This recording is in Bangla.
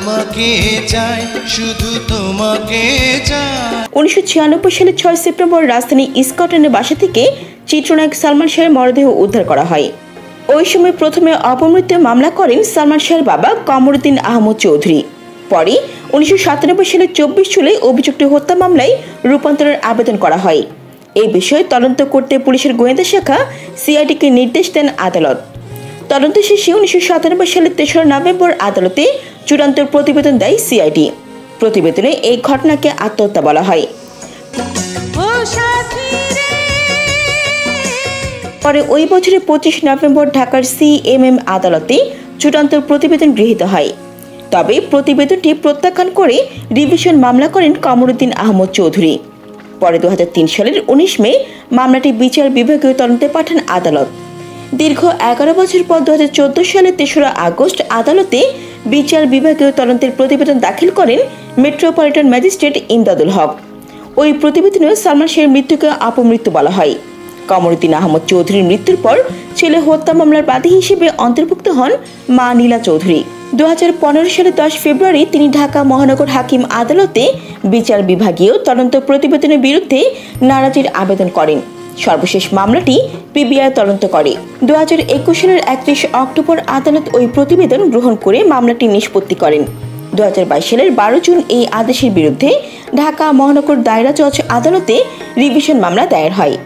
তোমাকে চাই, শুধু তোমাকে চাই। 1996 সালের 6 সেপ্টেম্বর রাজধানী স্কটল্যান্ডের বাসা থেকে চিত্রনায়ক সালমান শাহের মরদেহ উদ্ধার করা হয়। ওই সময় প্রথমে অপমৃত্যু মামলা করেন সালমান শাহের বাবা কমরুদ্দিন আহমদ চৌধুরী। পরে 1997 সালের 24 জুলাই অভিযুক্ত হত্যা মামলায় রূপান্তরের আবেদন করা হয়। এই বিষয়ে তদন্ত করতে পুলিশের গোয়েন্দা শাখা সিআইডিকে নির্দেশ দেন আদালত। তদন্ত শেষে 1997 সালের 3রা নভেম্বর আদালতে চূড়ান্ত প্রতিবেদন দেয় সিআইডি। প্রতিবেদনে এই ঘটনাকে আত্মহত্যা বলা হয়। পরে ওই বছরের 25 নভেম্বর ঢাকার সিএমএম আদালতে চূড়ান্ত প্রতিবেদন গৃহীত হয়। তবে প্রতিবেদনটি প্রত্যাখ্যান করে রিভিশন মামলা করেন কমরুদ্দিন আহমদ চৌধুরী। পরে 2003 সালের 19 মে মামলাটি বিচার বিভাগীয় তদন্তে পাঠান আদালত। দীর্ঘ 11 বছর পর 2014 সালের 3রা আগস্ট আদালতে বিচার বিভাগীয় তদন্তের প্রতিবেদন দাখিল করেন মেট্রোপলিটন ম্যাজিস্ট্রেট ইমদাদুল হক। ওই প্রতিবেদনে সালমান শাহের মৃত্যুকে অপমৃত্যু বলা হয়। কমরুদ্দিন আহমদ চৌধুরীর মৃত্যুর পর ছেলে হত্যা মামলার বাদী হিসেবে অন্তর্ভুক্ত হন মা নীলা চৌধুরী। 2015 সালের 10 ফেব্রুয়ারি তিনি ঢাকা মহানগর হাকিম আদালতে বিচার বিভাগীয় তদন্ত প্রতিবেদনের বিরুদ্ধে নারাজির আবেদন করেন। সর্বশেষ মামলাটি পিবিআই তদন্ত করে। 2021 সালের 31 অক্টোবর আদালত ওই প্রতিবেদন গ্রহণ করে মামলাটি নিষ্পত্তি করেন। 2022 সালের 12 জুন এই আদেশের বিরুদ্ধে ঢাকা মহানগর দায়রা জজ আদালতে রিভিশন মামলা দায়ের হয়।